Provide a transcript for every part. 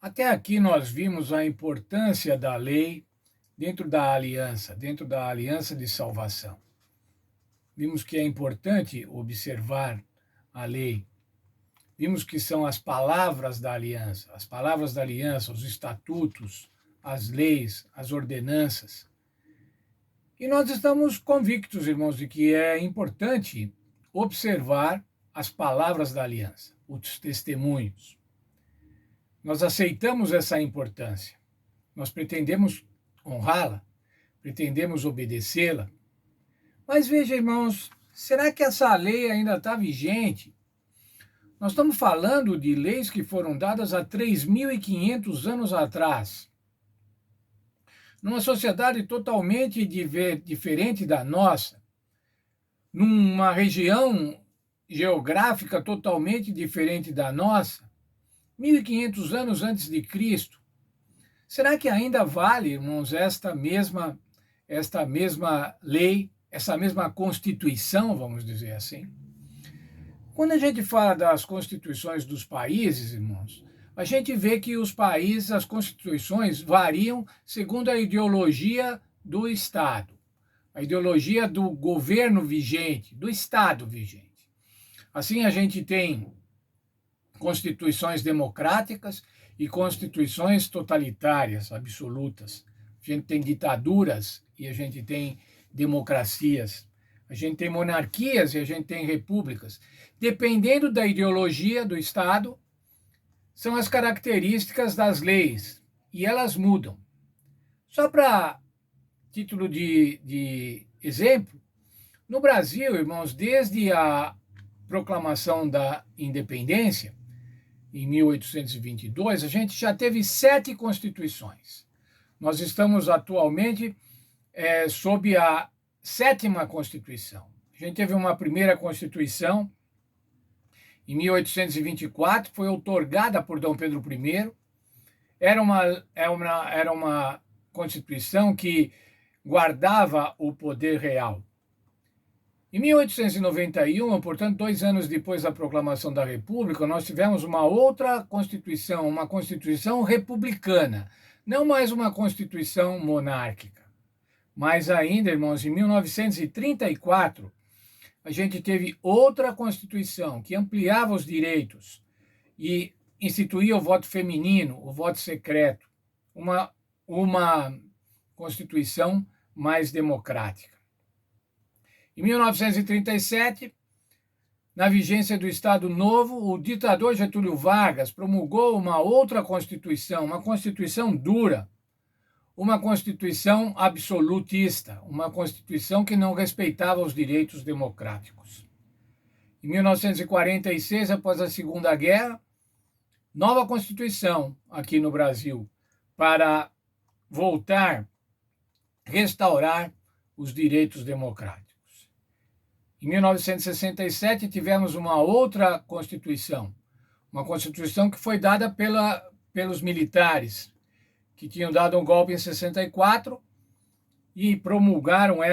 Até aqui nós vimos a importância da lei dentro da aliança de salvação. Vimos que é importante observar a lei. Vimos que são as palavras da aliança, os estatutos, as leis, as ordenanças. E nós estamos convictos, irmãos, de que é importante observar as palavras da aliança, os testemunhos. Nós aceitamos essa importância. Nós pretendemos honrá-la, pretendemos obedecê-la. Mas veja, irmãos, será que essa lei ainda está vigente? Nós estamos falando de leis que foram dadas há 3.500 anos atrás. Numa sociedade totalmente diferente da nossa, numa região geográfica totalmente diferente da nossa, 1.500 anos antes de Cristo. Será que ainda vale, irmãos, esta mesma lei, essa mesma Constituição, vamos dizer assim? Quando a gente fala das constituições dos países, irmãos, a gente vê que os países, as constituições variam segundo a ideologia do Estado, a ideologia do governo vigente, do Estado vigente. Assim, a gente tem constituições democráticas e constituições totalitárias, absolutas. A gente tem ditaduras e a gente tem democracias. A gente tem monarquias e a gente tem repúblicas. Dependendo da ideologia do Estado, são as características das leis e elas mudam. Só para título de exemplo, no Brasil, irmãos, desde a proclamação da independência, em 1822, a gente já teve 7 constituições. Nós estamos atualmente sob a 7ª Constituição. A gente teve uma primeira Constituição em 1824, foi outorgada por Dom Pedro I. Era uma Constituição que guardava o poder real. Em 1891, portanto, 2 anos depois da proclamação da República, nós tivemos uma outra Constituição, uma Constituição republicana, não mais uma Constituição monárquica. Mas ainda, irmãos, em 1934, a gente teve outra Constituição que ampliava os direitos e instituía o voto feminino, o voto secreto, uma Constituição mais democrática. Em 1937, na vigência do Estado Novo, o ditador Getúlio Vargas promulgou uma outra Constituição, uma Constituição dura, uma Constituição absolutista, uma Constituição que não respeitava os direitos democráticos. Em 1946, após a Segunda Guerra, nova Constituição aqui no Brasil, para voltar, restaurar os direitos democráticos. Em 1967, tivemos uma outra Constituição, uma Constituição que foi dada pelos militares, que tinham dado um golpe em 64 e promulgaram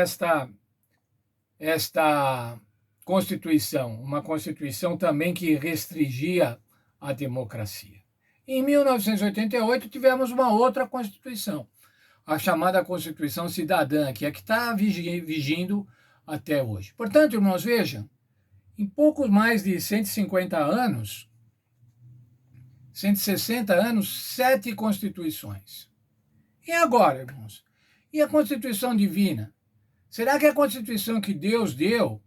esta Constituição, uma Constituição também que restringia a democracia. Em 1988, tivemos uma outra Constituição, a chamada Constituição Cidadã, que é a que está vigindo até hoje. Portanto, irmãos, vejam, em pouco mais de 150 anos, 160 anos, 7 constituições. E agora, irmãos? E a Constituição Divina? Será que a Constituição que Deus deu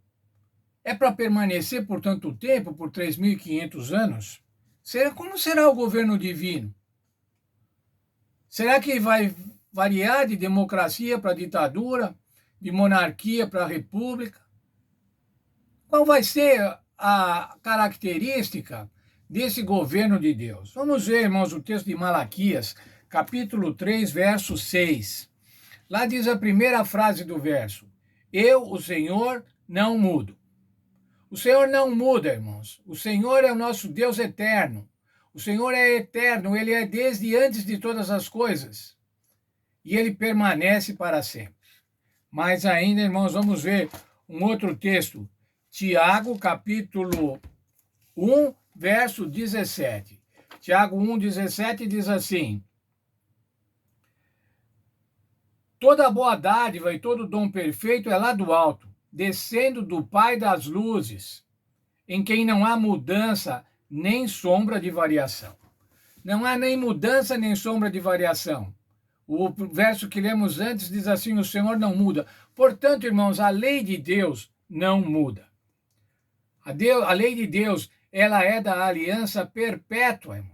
é para permanecer por tanto tempo, por 3.500 anos? Como será o governo divino? Será que vai variar de democracia para ditadura, de monarquia para república? Qual vai ser a característica desse governo de Deus? Vamos ver, irmãos, o texto de Malaquias, capítulo 3, verso 6. Lá diz a primeira frase do verso: Eu, o Senhor, não mudo. O Senhor não muda, irmãos. O Senhor é o nosso Deus eterno. O Senhor é eterno, Ele é desde antes de todas as coisas. E Ele permanece para sempre. Mas ainda, irmãos, vamos ver um outro texto. Tiago, capítulo 1, verso 17. Tiago 1,17 diz assim: toda boa dádiva e todo dom perfeito é lá do alto, descendo do Pai das luzes, em quem não há mudança nem sombra de variação. Não há nem mudança nem sombra de variação. O verso que lemos antes diz assim: o Senhor não muda. Portanto, irmãos, a lei de Deus não muda. A lei de Deus, ela é da aliança perpétua, irmãos.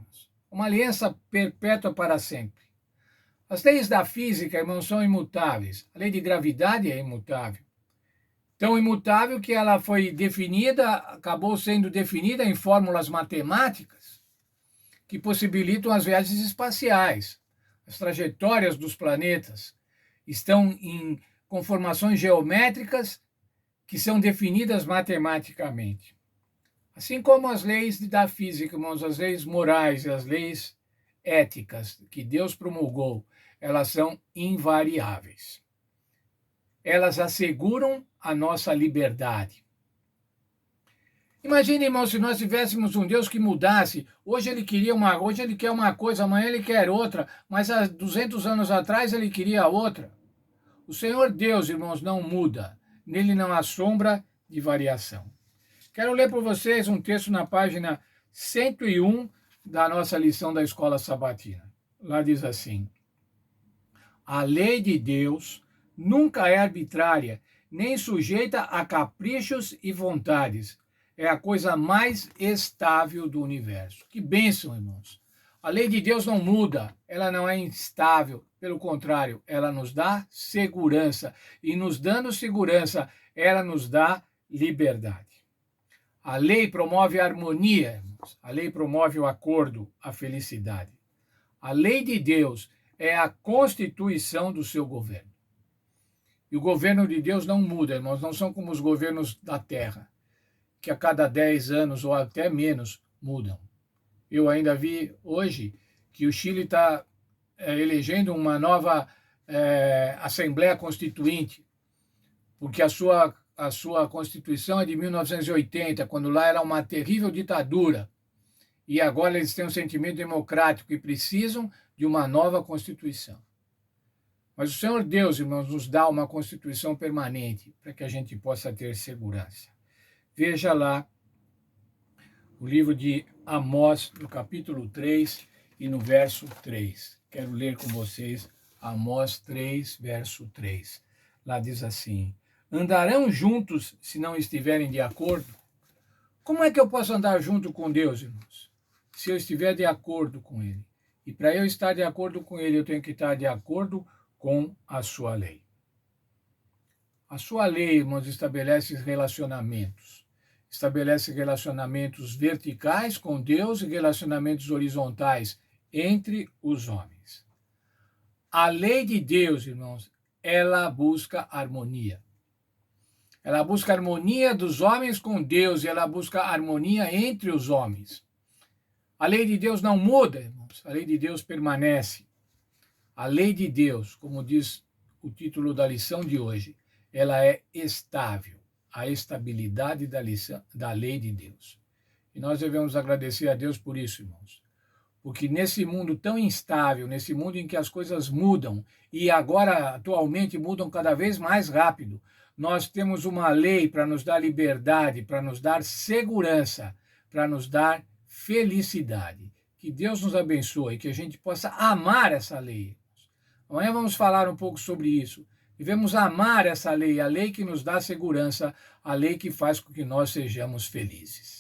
Uma aliança perpétua para sempre. As leis da física, irmãos, são imutáveis. A lei de gravidade é imutável. Tão imutável que ela foi definida, acabou sendo definida em fórmulas matemáticas que possibilitam as viagens espaciais. As trajetórias dos planetas estão em conformações geométricas que são definidas matematicamente. Assim como as leis da física, irmãos, as leis morais e as leis éticas que Deus promulgou, elas são invariáveis. Elas asseguram a nossa liberdade. Imagine, irmão, se nós tivéssemos um Deus que mudasse. Hoje ele quer uma coisa, amanhã ele quer outra, mas há 200 anos atrás ele queria outra. O Senhor Deus, irmãos, não muda. Nele não há sombra de variação. Quero ler para vocês um texto na página 101 da nossa lição da Escola Sabatina. Lá diz assim: a lei de Deus nunca é arbitrária, nem sujeita a caprichos e vontades. É a coisa mais estável do universo. Que bênção, irmãos. A lei de Deus não muda, ela não é instável. Pelo contrário, ela nos dá segurança. E nos dando segurança, ela nos dá liberdade. A lei promove a harmonia, irmãos. A lei promove o acordo, a felicidade. A lei de Deus é a constituição do seu governo. E o governo de Deus não muda, irmãos. Não são como os governos da terra, que a cada 10 anos ou até menos mudam. Eu ainda vi hoje que o Chile está elegendo uma nova Assembleia Constituinte, porque a sua Constituição é de 1980, quando lá era uma terrível ditadura. E agora eles têm um sentimento democrático e precisam de uma nova Constituição. Mas o Senhor Deus, irmãos, nos dá uma Constituição permanente para que a gente possa ter segurança. Veja lá o livro de Amós, no capítulo 3 e no verso 3. Quero ler com vocês Amós 3, verso 3. Lá diz assim: andarão juntos se não estiverem de acordo? Como é que eu posso andar junto com Deus, irmãos? Se eu estiver de acordo com Ele. E para eu estar de acordo com Ele, eu tenho que estar de acordo com a sua lei. A sua lei, irmãos, estabelece relacionamentos. Estabelece relacionamentos verticais com Deus e relacionamentos horizontais entre os homens. A lei de Deus, irmãos, ela busca harmonia. Ela busca harmonia dos homens com Deus e ela busca harmonia entre os homens. A lei de Deus não muda, irmãos. A lei de Deus permanece. A lei de Deus, como diz o título da lição de hoje, ela é estável. A estabilidade da lei de Deus. E nós devemos agradecer a Deus por isso, irmãos. Porque nesse mundo tão instável, nesse mundo em que as coisas mudam, e agora atualmente mudam cada vez mais rápido, nós temos uma lei para nos dar liberdade, para nos dar segurança, para nos dar felicidade. Que Deus nos abençoe e que a gente possa amar essa lei. Amanhã vamos falar um pouco sobre isso. Devemos amar essa lei, a lei que nos dá segurança, a lei que faz com que nós sejamos felizes.